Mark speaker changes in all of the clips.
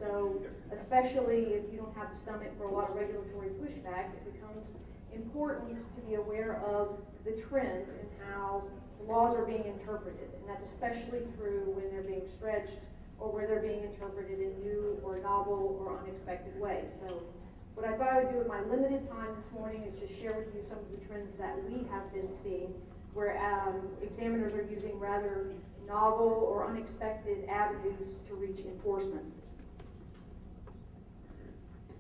Speaker 1: so especially if you don't have the stomach for a lot of regulatory pushback, it becomes important to be aware of the trends and how the laws are being interpreted. And that's especially true when they're being stretched or where they're being interpreted in new or novel or unexpected ways. So what I thought I would do with my limited time this morning is just share with you some of the trends that we have been seeing where examiners are using rather novel or unexpected avenues to reach enforcement.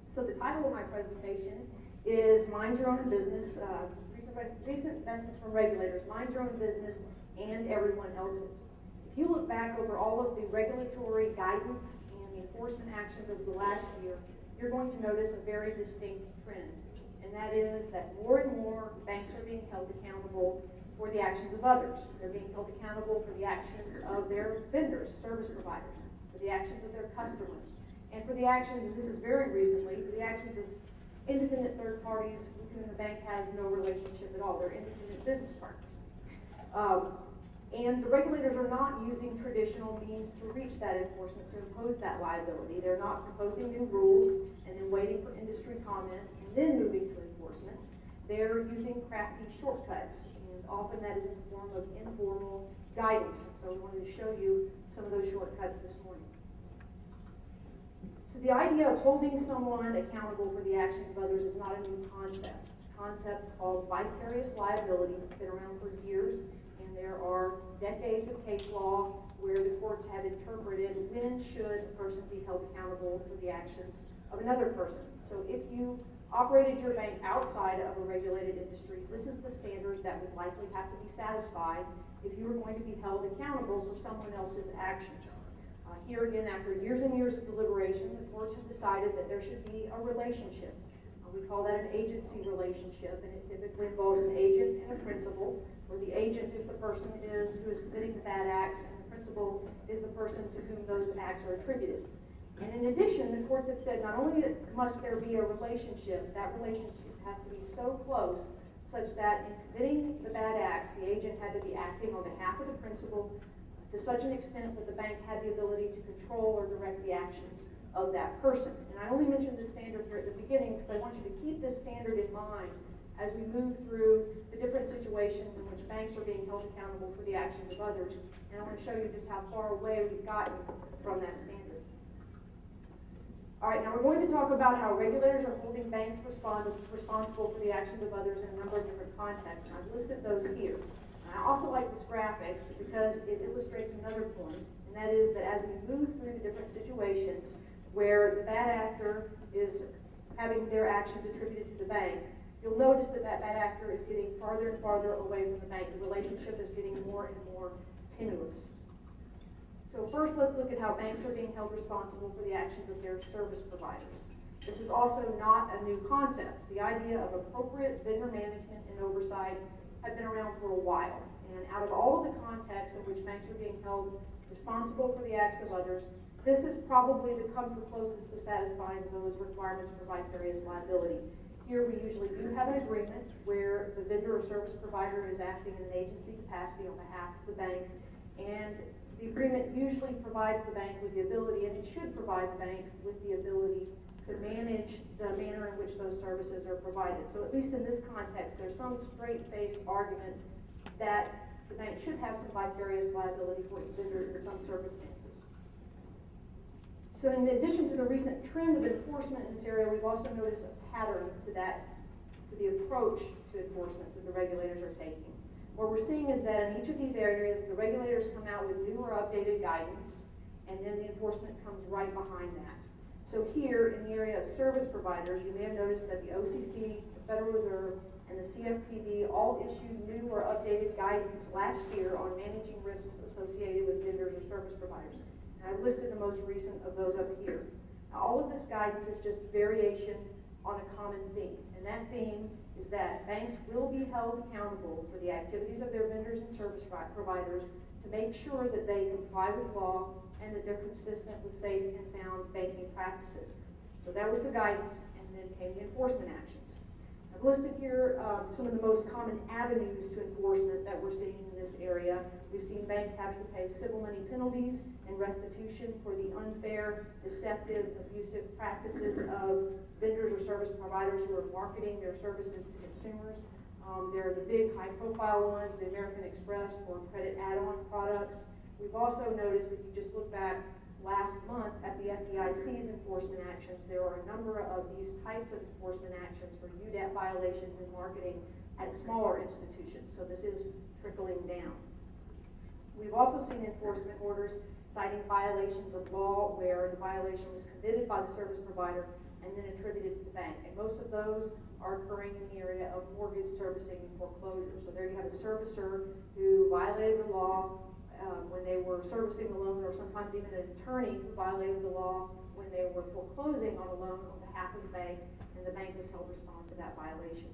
Speaker 1: So the title of my presentation is Mind Your Own Business, recent message from regulators, mind your own business and everyone else's. If you look back over all of the regulatory guidance and the enforcement actions over the last year, you're going to notice a very distinct trend, and that is that more and more banks are being held accountable for the actions of others. They're being held accountable for the actions of their vendors, service providers, for the actions of their customers, and for the actions, and this is very recently, for the actions of independent third parties with whom the bank has no relationship at all. They're independent business partners. And the regulators are not using traditional means to reach that enforcement, to impose that liability. They're not proposing new rules and then waiting for industry comment and then moving to enforcement. They're using crafty shortcuts, and often that is in the form of informal guidance. And so we wanted to show you some of those shortcuts this morning. So the idea of holding someone accountable for the actions of others is not a new concept. It's a concept called vicarious liability. It's been around for years, and there are decades of case law where the courts have interpreted when should a person be held accountable for the actions of another person. So if you operated your bank outside of a regulated industry, this is the standard that would likely have to be satisfied if you were going to be held accountable for someone else's actions. Here again, after years and years of deliberation, the courts have decided that there should be a relationship. We call that an agency relationship, and it typically involves an agent and a principal, where the agent is the person who is committing the bad acts, and the principal is the person to whom those acts are attributed. And in addition, the courts have said not only must there be a relationship, that relationship has to be so close such that in committing the bad acts, the agent had to be acting on behalf of the principal to such an extent that the bank had the ability to control or direct the actions of that person. And I only mentioned this standard here at the beginning because I want you to keep this standard in mind as we move through the different situations in which banks are being held accountable for the actions of others. And I want to show you just how far away we've gotten from that standard. All right, now we're going to talk about how regulators are holding banks responsible for the actions of others in a number of different contexts. And I've listed those here. I also like this graphic because it illustrates another point, and that is that as we move through the different situations where the bad actor is having their actions attributed to the bank, you'll notice that that bad actor is getting farther and farther away from the bank. The relationship is getting more and more tenuous. So first, let's look at how banks are being held responsible for the actions of their service providers. This is also not a new concept. The idea of appropriate vendor management and oversight have been around for a while. And out of all of the contexts in which banks are being held responsible for the acts of others, this is probably that comes the closest to satisfying those requirements for vicarious liability. Here we usually do have an agreement where the vendor or service provider is acting in an agency capacity on behalf of the bank, and the agreement usually provides the bank with the ability, and it should provide the bank with the ability to manage the manner in which those services are provided. So at least in this context, there's some straight-faced argument that the bank should have some vicarious liability for its vendors in some circumstances. So in addition to the recent trend of enforcement in this area, we've also noticed a pattern to the approach to enforcement that the regulators are taking. What we're seeing is that in each of these areas, the regulators come out with new or updated guidance, and then the enforcement comes right behind that. So here, in the area of service providers, you may have noticed that the OCC, the Federal Reserve, and the CFPB all issued new or updated guidance last year on managing risks associated with vendors or service providers. And I've listed the most recent of those up here. Now, all of this guidance is just variation on a common theme, and that theme is that banks will be held accountable for the activities of their vendors and service providers to make sure that they comply with law and that they're consistent with safe and sound banking practices. So that was the guidance, and then came the enforcement actions. Now, I've listed here some of the most common avenues to enforcement that we're seeing in this area. We've seen banks having to pay civil money penalties and restitution for the unfair, deceptive, abusive practices of vendors or service providers who are marketing their services to consumers. There are the big high-profile ones, the American Express for credit add-on products. We've also noticed, if you just look back last month at the FDIC's enforcement actions, there are a number of these types of enforcement actions for UDAP violations in marketing at smaller institutions. So this is trickling down. We've also seen enforcement orders citing violations of law where the violation was committed by the service provider and then attributed to the bank. And most of those are occurring in the area of mortgage servicing and foreclosure. So there you have a servicer who violated the law when they were servicing the loan, or sometimes even an attorney who violated the law when they were foreclosing on a loan on behalf of the bank, and the bank was held responsible for that violation.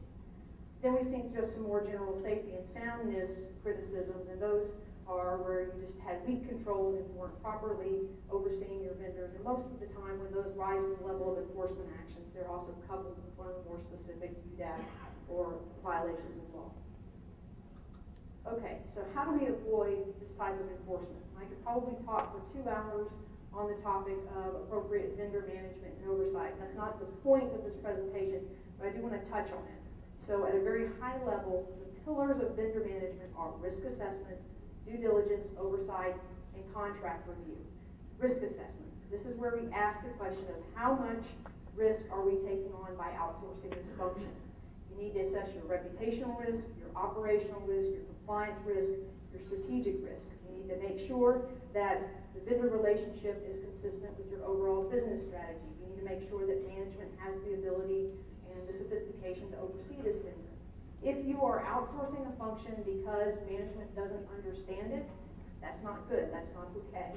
Speaker 1: Then we've seen just some more general safety and soundness criticisms, and those are where you just had weak controls and you weren't properly overseeing your vendors. And most of the time when those rise in the level of enforcement actions, they're also coupled with one of the more specific UDAP or violations of law. Okay, so how do we avoid this type of enforcement? I could probably talk for 2 hours on the topic of appropriate vendor management and oversight. That's not the point of this presentation, but I do want to touch on it. So at a very high level, the pillars of vendor management are risk assessment, due diligence, oversight, and contract review. Risk assessment. This is where we ask the question of how much risk are we taking on by outsourcing this function. You need to assess your reputational risk, your operational risk, your compliance risk, your strategic risk. You need to make sure that the vendor relationship is consistent with your overall business strategy. You need to make sure that management has the ability and the sophistication to oversee this vendor. If you are outsourcing a function because management doesn't understand it, that's not good, that's not okay.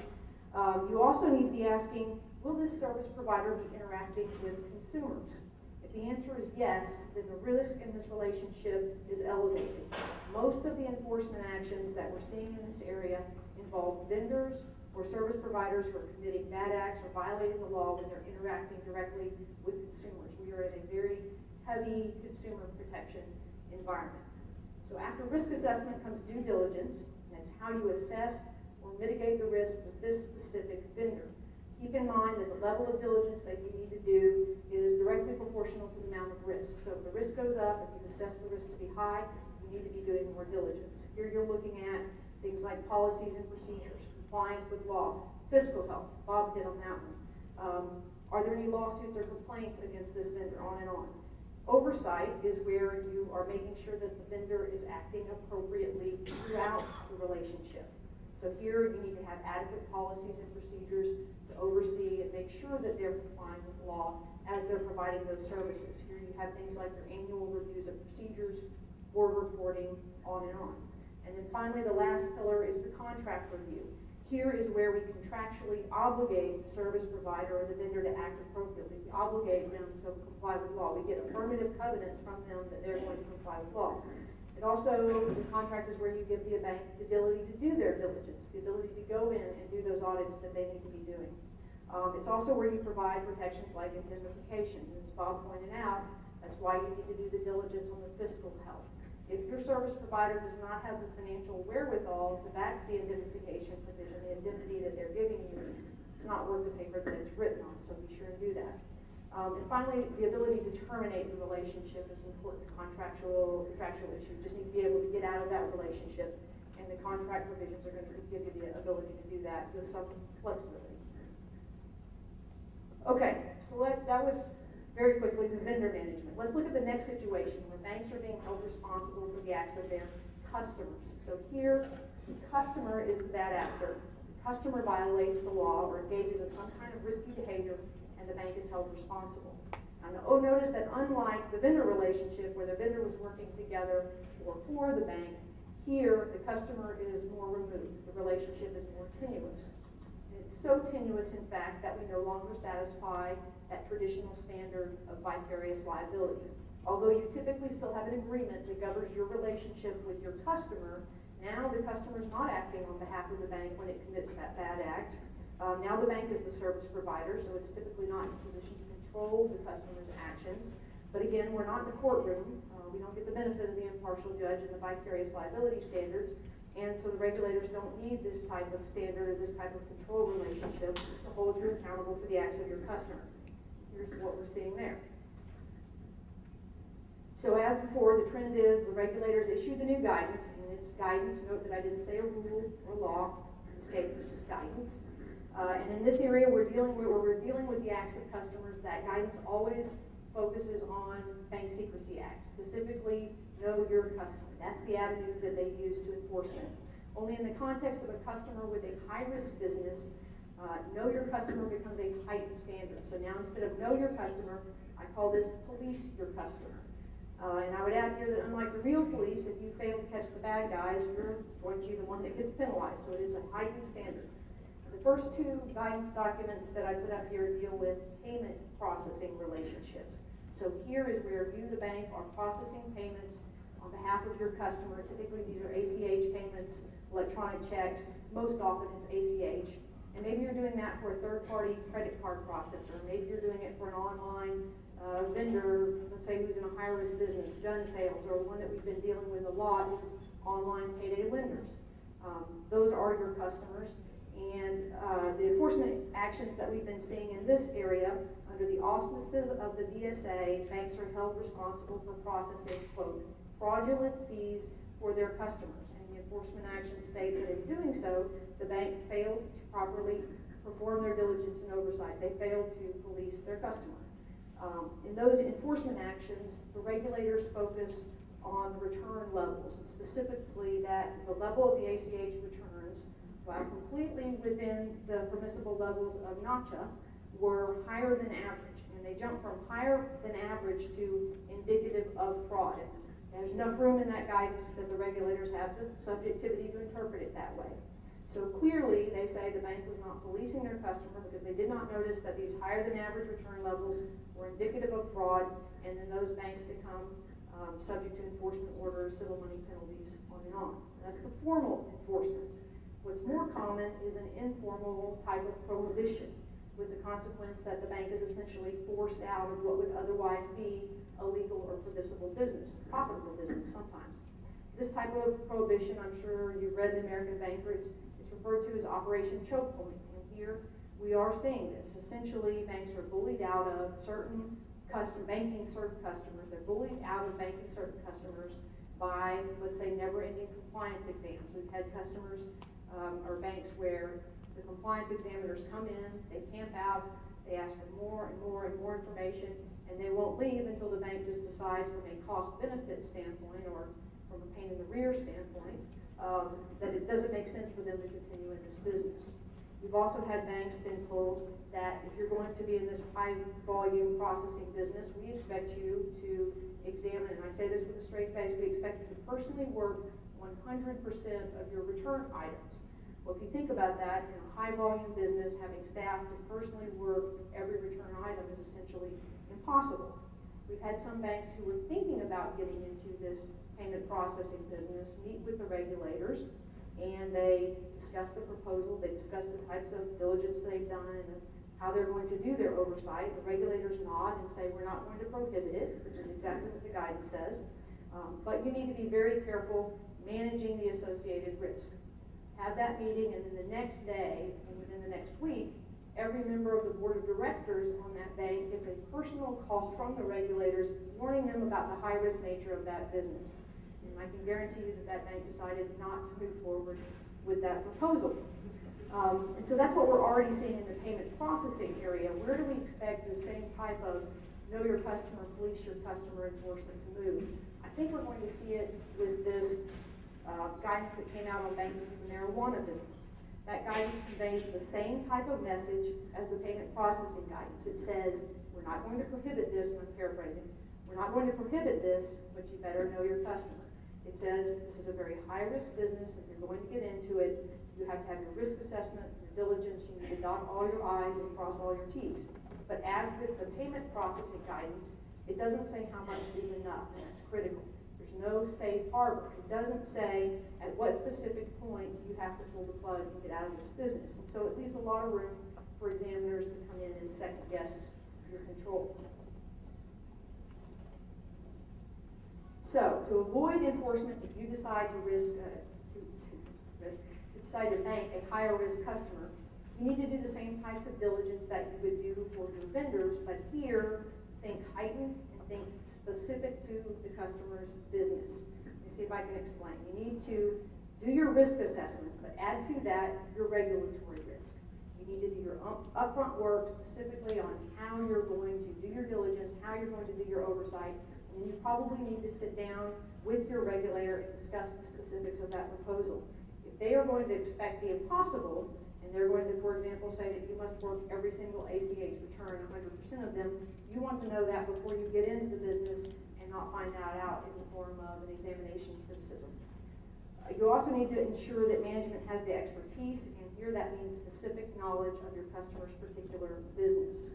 Speaker 1: You also need to be asking, will this service provider be interacting with consumers? If the answer is yes, then the risk in this relationship is elevated. Most of the enforcement actions that we're seeing in this area involve vendors or service providers who are committing bad acts or violating the law when they're interacting directly with consumers. We are in a very heavy consumer protection environment. So after risk assessment comes due diligence, and that's how you assess or mitigate the risk with this specific vendor. Keep in mind that the level of diligence that you need to do is directly proportional to the amount of risk. So if the risk goes up, if you've assessed the risk to be high, you need to be doing more diligence. Here you're looking at things like policies and procedures, compliance with law, fiscal health. Bob hit on that one. Are there any lawsuits or complaints against this vendor, on and on. Oversight is where you are making sure that the vendor is acting appropriately throughout the relationship. So here you need to have adequate policies and procedures to oversee and make sure that they're complying with law as they're providing those services. Here you have things like your annual reviews of procedures, board reporting, on and on. And then finally, the last pillar is the contract review. Here is where we contractually obligate the service provider or the vendor to act appropriately. We obligate them to comply with law. We get affirmative covenants from them that they're going to comply with law. It also, the contract is where you give the bank the ability to do their diligence, the ability to go in and do those audits that they need to be doing. It's also where you provide protections like indemnification. As Bob pointed out, that's why you need to do the diligence on the fiscal health. If your service provider does not have the financial wherewithal to back the indemnification provision, the indemnity that they're giving you, it's not worth the paper that it's written on, so be sure and do that. And finally, the ability to terminate the relationship is an important contractual issue. You just need to be able to get out of that relationship, and the contract provisions are going to give you the ability to do that with some flexibility. Okay, so that was very quickly the vendor management. Let's look at the next situation where banks are being held responsible for the acts of their customers. So here, the customer is the bad actor. The customer violates the law or engages in some kind of risky behavior, and the bank is held responsible. And notice that unlike the vendor relationship where the vendor was working together or for the bank, here the customer is more removed. The relationship is more tenuous. It's so tenuous, in fact, that we no longer satisfy that traditional standard of vicarious liability. Although you typically still have an agreement that governs your relationship with your customer, now the customer is not acting on behalf of the bank when it commits that bad act. Now the bank is the service provider, so it's typically not in a position to control the customer's actions. But again, we're not in a courtroom. We don't get the benefit of the impartial judge and the vicarious liability standards. And so the regulators don't need this type of standard or this type of control relationship to hold you accountable for the acts of your customer. Here's what we're seeing there. So as before, the trend is the regulators issue the new guidance, and it's guidance. Note that I didn't say a rule or law. In this case, it's just guidance. And in this area, where we're dealing with the acts of customers, that guidance always focuses on Bank Secrecy Act, specifically know your customer. That's the avenue that they use to enforcement. Only in the context of a customer with a high-risk business, know your customer becomes a heightened standard. So now instead of know your customer, I call this police your customer. And I would add here that unlike the real police, if you fail to catch the bad guys, you're going to be the one that gets penalized. So it is a heightened standard. The first two guidance documents that I put up here deal with payment processing relationships. So here is where you, the bank, are processing payments on behalf of your customer. Typically these are ACH payments, electronic checks. Most often it's ACH. And maybe you're doing that for a third-party credit card processor. Maybe you're doing it for an online vendor, let's say who's in a high-risk business, gun sales, or one that we've been dealing with a lot is online payday lenders. Those are your customers. And the enforcement actions that we've been seeing in this area, under the auspices of the BSA, banks are held responsible for processing, quote, fraudulent fees for their customers. And the enforcement actions state that in doing so, the bank failed to properly perform their diligence and oversight. They failed to police their customer. In those enforcement actions, the regulators focus on the return levels, and specifically that the level of the ACH returns, while completely within the permissible levels of NACHA, were higher than average. And they jumped from higher than average to indicative of fraud. And there's enough room in that guidance that the regulators have the subjectivity to interpret it that way. So clearly, they say the bank was not policing their customer because they did not notice that these higher than average return levels were indicative of fraud, and then those banks become subject to enforcement orders, civil money penalties, on and on. And that's the formal enforcement. What's more common is an informal type of prohibition, with the consequence that the bank is essentially forced out of what would otherwise be a legal or permissible business, profitable business sometimes. This type of prohibition, I'm sure you've read the American Banker, it's referred to as Operation Choke Point. And here we are seeing this. Essentially, banks are bullied out of banking certain customers. They're bullied out of banking certain customers by, let's say, never-ending compliance exams. We've had customers or banks where the compliance examiners come in, they camp out, they ask for more and more and more information, and they won't leave until the bank just decides from a cost-benefit standpoint or from a pain in the rear standpoint that it doesn't make sense for them to continue in this business. We've also had banks been told that if you're going to be in this high volume processing business, we expect you to examine, and I say this with a straight face, we expect you to personally work 100% of your return items. Well, if you think about that, in a high volume business, having staff to personally work every return item is essentially impossible. We've had some banks who were thinking about getting into this payment processing business meet with the regulators, and they discuss the proposal, they discuss the types of diligence they've done and how they're going to do their oversight. The regulators nod and say, we're not going to prohibit it, which is exactly what the guidance says. But you need to be very careful managing the associated risk. Have that meeting, and then the next day, and within the next week, every member of the board of directors on that bank gets a personal call from the regulators warning them about the high-risk nature of that business. And I can guarantee you that that bank decided not to move forward with that proposal. And so that's what we're already seeing in the payment processing area. Where do we expect the same type of know your customer, police your customer enforcement to move? I think we're going to see it with this guidance that came out on banking for the marijuana business. That guidance conveys the same type of message as the payment processing guidance. It says, we're not going to prohibit this, I'm paraphrasing, we're not going to prohibit this, but you better know your customer. It says, this is a very high-risk business. If you're going to get into it, you have to have your risk assessment, your diligence, you need to dot all your I's and cross all your T's. But as with the payment processing guidance, it doesn't say how much is enough, and that's critical. There's no safe harbor. It doesn't say at what specific point you have to pull the plug and get out of this business. And so it leaves a lot of room for examiners to come in and second guess your controls. So, to avoid enforcement, if you decide to decide to bank a higher risk customer, you need to do the same types of diligence that you would do for your vendors, but here, think heightened and think specific to the customer's business. Let me see if I can explain. You need to do your risk assessment, but add to that your regulatory risk. You need to do your upfront work specifically on how you're going to do your diligence, how you're going to do your oversight, and you probably need to sit down with your regulator and discuss the specifics of that proposal. If they are going to expect the impossible, and they're going to, for example, say that you must work every single ACH return, 100% of them, you want to know that before you get into the business and not find that out in the form of an examination criticism. You also need to ensure that management has the expertise, and here that means specific knowledge of your customer's particular business.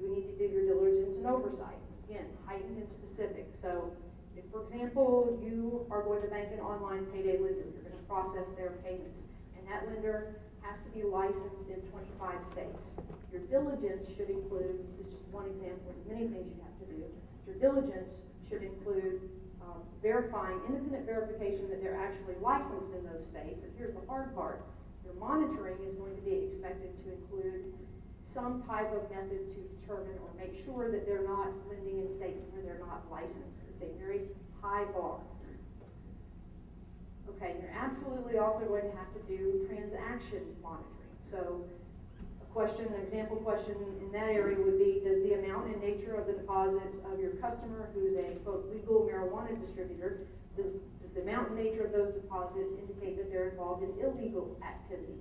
Speaker 1: You need to do your diligence and oversight. Again, heightened and specific. So, if, for example, you are going to bank an online payday lender, you're going to process their payments, and that lender has to be licensed in 25 states. Your diligence should include, this is just one example of many things you have to do, your diligence should include verifying, independent verification that they're actually licensed in those states. And here's the hard part. Your monitoring is going to be expected to include some type of method to determine or make sure that they're not lending in states where they're not licensed. It's a very high bar. Okay, you're absolutely also going to have to do transaction monitoring. So an example question in that area would be, does the amount and nature of the deposits of your customer who's a, quote, legal marijuana distributor, does the amount and nature of those deposits indicate that they're involved in illegal activity?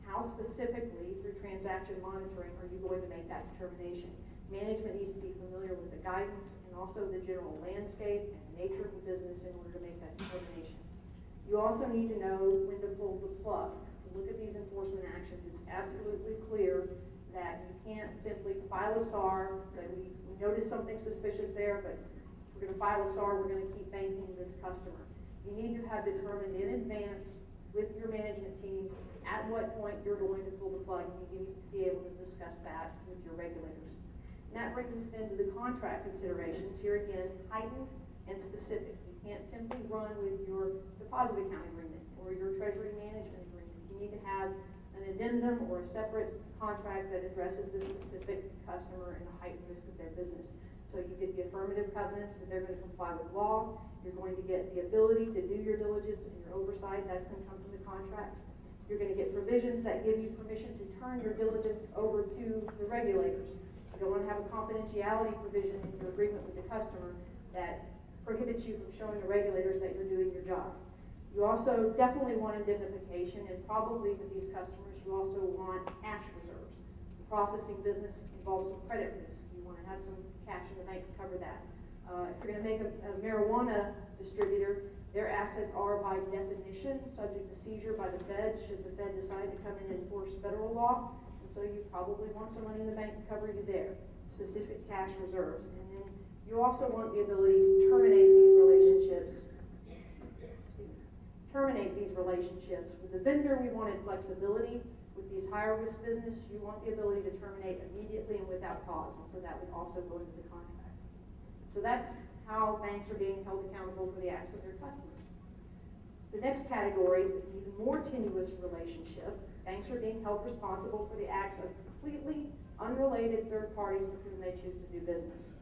Speaker 1: How specifically, through transaction monitoring, are you going to make that determination? Management needs to be familiar with the guidance and also the general landscape and the nature of the business in order to make that determination. You also need to know when to pull the plug. Look at these enforcement actions. It's absolutely clear that you can't simply file a SAR, say we noticed something suspicious there, but we're going to file a SAR, we're going to keep banking this customer. You need to have determined in advance with your management team at what point you're going to pull the plug, and you need to be able to discuss that with your regulators. And that brings us then to the contract considerations. Here again, heightened and specific. You can't simply run with your deposit account agreement or your treasury management agreement. You need to have an addendum or a separate contract that addresses the specific customer and the heightened risk of their business. So you get the affirmative covenants that they're going to comply with law. You're going to get the ability to do your diligence and your oversight. That's going to come from the contract. You're going to get provisions that give you permission to turn your diligence over to the regulators. You don't want to have a confidentiality provision in your agreement with the customer that prohibits you from showing the regulators that you're doing your job. You also definitely want indemnification, and probably with these customers, you also want cash reserves. The processing business involves some credit risk. You want to have some cash in the bank to cover that. If you're going to make a marijuana distributor, their assets are by definition subject to seizure by the Fed should the Fed decide to come in and enforce federal law. And so you probably want some money in the bank to cover you there. Specific cash reserves. And then you also want the ability to terminate these relationships. With the vendor, we wanted flexibility. With these higher risk business, you want the ability to terminate immediately and without cause. And so that would also go into the contract. So that's how banks are being held accountable for the acts of their customers. The next category, with an even more tenuous relationship, banks are being held responsible for the acts of completely unrelated third parties with whom they choose to do business.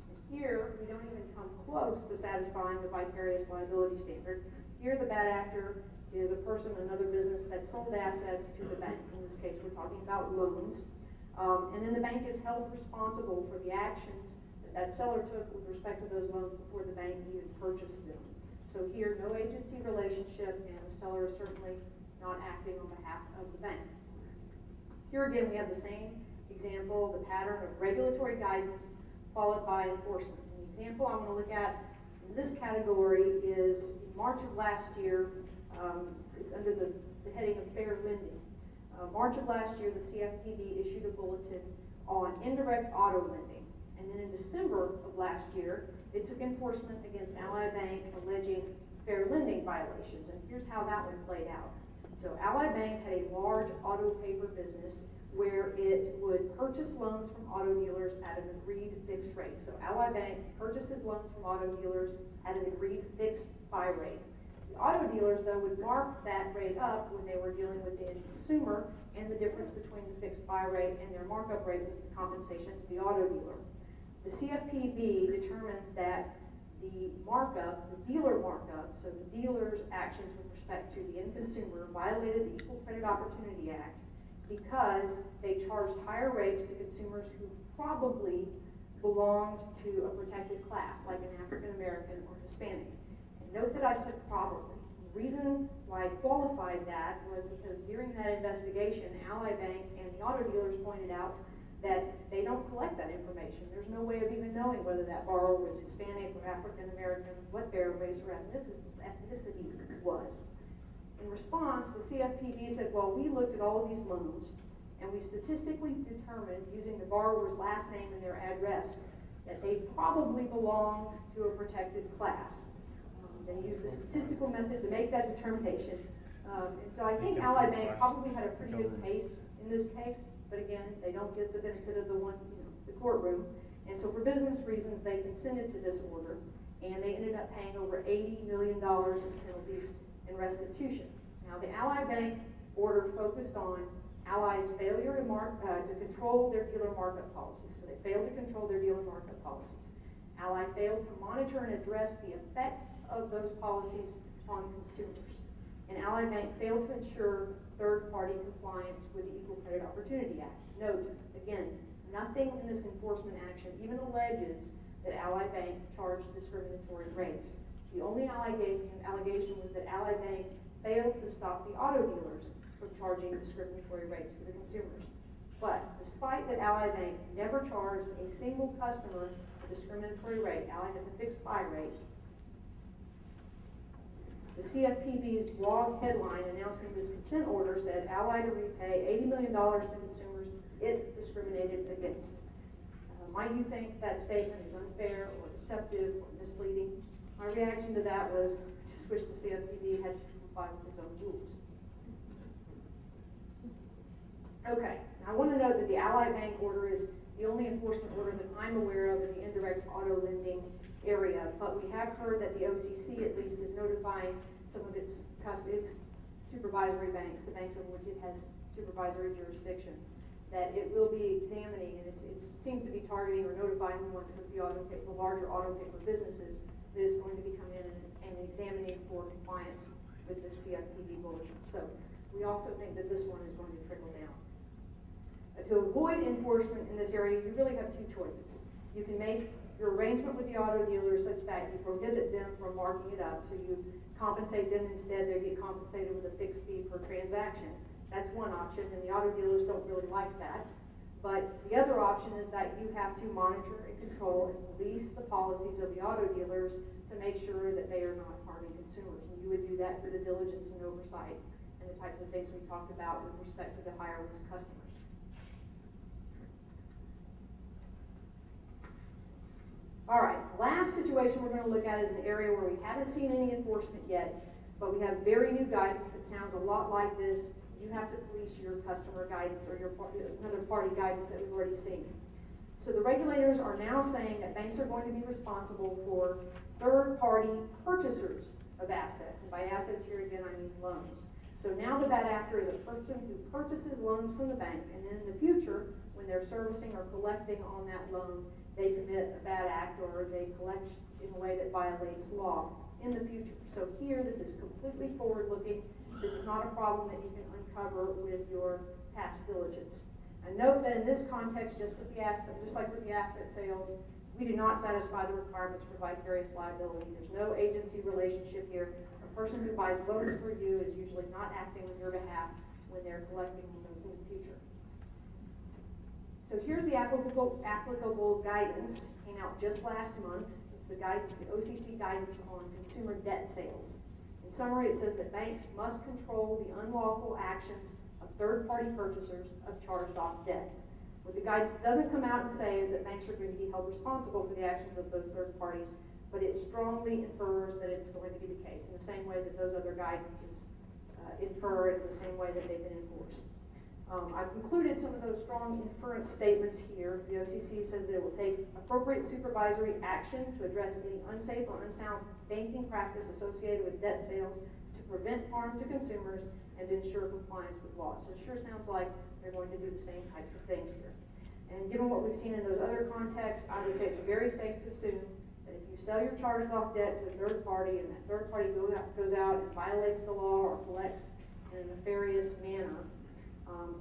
Speaker 1: And here, we don't even come close to satisfying the vicarious liability standard. Here, the bad actor is a person, another business that sold assets to the bank. In this case, we're talking about loans. And then the bank is held responsible for the actions that seller took with respect to those loans before the bank even purchased them. So here, no agency relationship, and the seller is certainly not acting on behalf of the bank. Here again, we have the same example, the pattern of regulatory guidance followed by enforcement. And the example I want to look at in this category is in March of last year, it's under the heading of fair lending. March of last year, the CFPB issued a bulletin on indirect auto lending. And then in December of last year, it took enforcement against Ally Bank alleging fair lending violations. And here's how that one played out. So Ally Bank had a large auto paper business where it would purchase loans from auto dealers at an agreed fixed rate. So Ally Bank purchases loans from auto dealers at an agreed fixed buy rate. The auto dealers, though, would mark that rate up when they were dealing with the end consumer, and the difference between the fixed buy rate and their markup rate was the compensation to the auto dealer. The CFPB determined that the markup, the dealer markup, so the dealer's actions with respect to the end consumer violated the Equal Credit Opportunity Act because they charged higher rates to consumers who probably belonged to a protected class, like an African American or Hispanic. And note that I said probably. The reason why I qualified that was because during that investigation, Ally Bank and the auto dealers pointed out that they don't collect that information. There's no way of even knowing whether that borrower was Hispanic or African American, what their race or ethnicity was. In response, the CFPB said, well, we looked at all of these loans and we statistically determined, using the borrower's last name and their address, that they probably belonged to a protected class. They used a statistical method to make that determination. And so I think Ally Bank probably had a pretty good case in this case, but again, they don't get the benefit of the courtroom. And so for business reasons, they consented to this order, and they ended up paying over $80 million in penalties and restitution. Now, the Ally Bank order focused on Ally's failure to control their dealer markup policies. So they failed to control their dealer markup policies. Ally failed to monitor and address the effects of those policies on consumers. And Ally Bank failed to ensure third-party compliance with the Equal Credit Opportunity Act. Note, again, nothing in this enforcement action even alleges that Ally Bank charged discriminatory rates. The only allegation was that Ally Bank failed to stop the auto dealers from charging discriminatory rates to the consumers. But despite that Ally Bank never charged a single customer a discriminatory rate, Ally had a fixed buy rate, the CFPB's blog headline announcing this consent order said, Ally to repay $80 million to consumers it discriminated against. Might you think that statement is unfair or deceptive or misleading? My reaction to that was, I just wish the CFPB had to comply with its own rules. Okay, now I want to note that the Ally Bank order is the only enforcement order that I'm aware of in the indirect auto lending area, but we have heard that the OCC at least is notifying some of its supervisory banks, the banks over which it has supervisory jurisdiction, that it will be examining, and it seems to be targeting or notifying the ones with the larger auto paper businesses that is going to be coming in and examining for compliance with the CFPB bulletin. So we also think that this one is going to trickle down. To avoid enforcement in this area, you really have two choices. You can make your arrangement with the auto dealer such that you prohibit them from marking it up, so you compensate them instead, they get compensated with a fixed fee per transaction. That's one option, and the auto dealers don't really like that. But the other option is that you have to monitor and control and police the policies of the auto dealers to make sure that they are not harming consumers. And you would do that through the diligence and oversight and the types of things we talked about with respect to the higher risk customers. All right, last situation we're going to look at is an area where we haven't seen any enforcement yet, but we have very new guidance that sounds a lot like this. You have to police your customer guidance or your another party guidance that we've already seen. So the regulators are now saying that banks are going to be responsible for third-party purchasers of assets. And by assets here again, I mean loans. So now the bad actor is a person who purchases loans from the bank, and then in the future, when they're servicing or collecting on that loan, they commit a bad act or they collect in a way that violates law in the future. So here, this is completely forward-looking. This is not a problem that you can uncover with your past diligence. And note that in this context, just like with the asset sales, we do not satisfy the requirements for vicarious liability. There's no agency relationship here. A person who buys loans for you is usually not acting on your behalf when they're collecting loans in the future. So here's the applicable guidance. It came out just last month. It's the guidance, the OCC guidance on consumer debt sales. In summary, it says that banks must control the unlawful actions of third-party purchasers of charged-off debt. What the guidance doesn't come out and say is that banks are going to be held responsible for the actions of those third parties, but it strongly infers that it's going to be the case in the same way that those other guidances infer, in the same way that they've been enforced. I've included some of those strong inference statements here. The OCC says that it will take appropriate supervisory action to address any unsafe or unsound banking practice associated with debt sales to prevent harm to consumers and ensure compliance with law. So it sure sounds like they're going to do the same types of things here. And given what we've seen in those other contexts, I would say it's very safe to assume that if you sell your charged off debt to a third party and that third party goes out and violates the law or collects in a nefarious manner,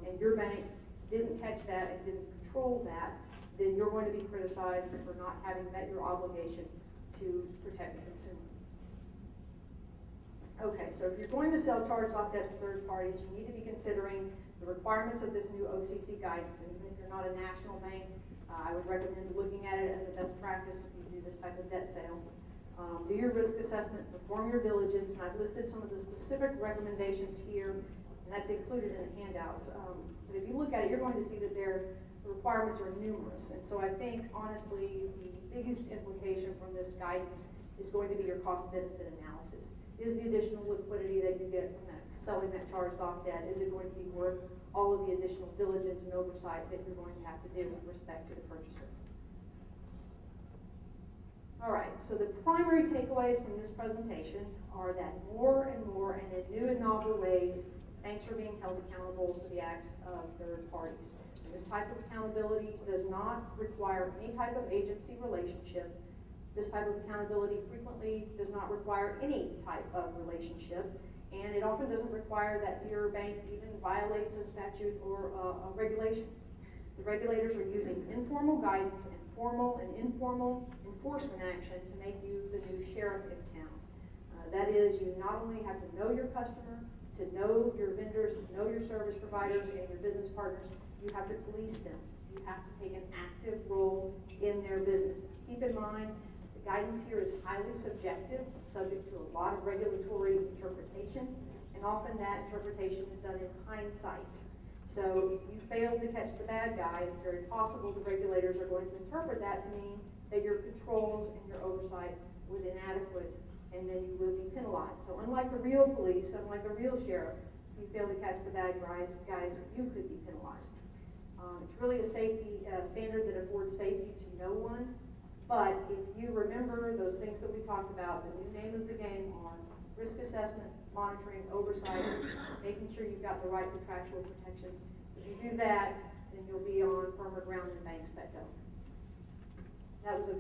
Speaker 1: and your bank didn't catch that and didn't control that, then you're going to be criticized for not having met your obligation to protect the consumer. Okay, so if you're going to sell charged off debt to third parties, you need to be considering the requirements of this new OCC guidance. And even if you're not a national bank, I would recommend looking at it as a best practice if you do this type of debt sale. Do your risk assessment, perform your diligence, and I've listed some of the specific recommendations here, and that's included in the handouts. But if you look at it, you're going to see that the requirements are numerous. And so I think, honestly, the biggest implication from this guidance is going to be your cost-benefit analysis. Is the additional liquidity that you get from that, selling that charged off debt, is it going to be worth all of the additional diligence and oversight that you're going to have to do with respect to the purchaser? All right, so the primary takeaways from this presentation are that more and more and in new and novel ways, banks are being held accountable for the acts of third parties. And this type of accountability does not require any type of agency relationship. This type of accountability frequently does not require any type of relationship, and it often doesn't require that your bank even violates a statute or a regulation. The regulators are using informal guidance and formal and informal enforcement action to make you the new sheriff in town. That is, you not only have to know your customer, to know your vendors, know your service providers and your business partners, you have to police them. You have to take an active role in their business. Keep in mind, the guidance here is highly subjective, subject to a lot of regulatory interpretation, and often that interpretation is done in hindsight. So if you fail to catch the bad guy, it's very possible the regulators are going to interpret that to mean that your controls and your oversight was inadequate, and then you will be penalized. So unlike the real police, unlike the real sheriff, if you fail to catch the bad guys, you could be penalized. It's really a safety standard that affords safety to no one. But if you remember those things that we talked about, the new name of the game are risk assessment, monitoring, oversight, making sure you've got the right contractual protections. If you do that, then you'll be on firmer ground than banks that don't. That was a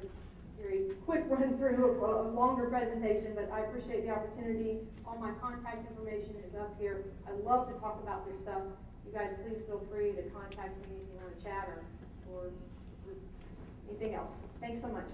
Speaker 1: very quick run through of a longer presentation, but I appreciate the opportunity. All my contact information is up here. I love to talk about this stuff. You guys please feel free to contact me if you want to chat or anything else. Thanks so much.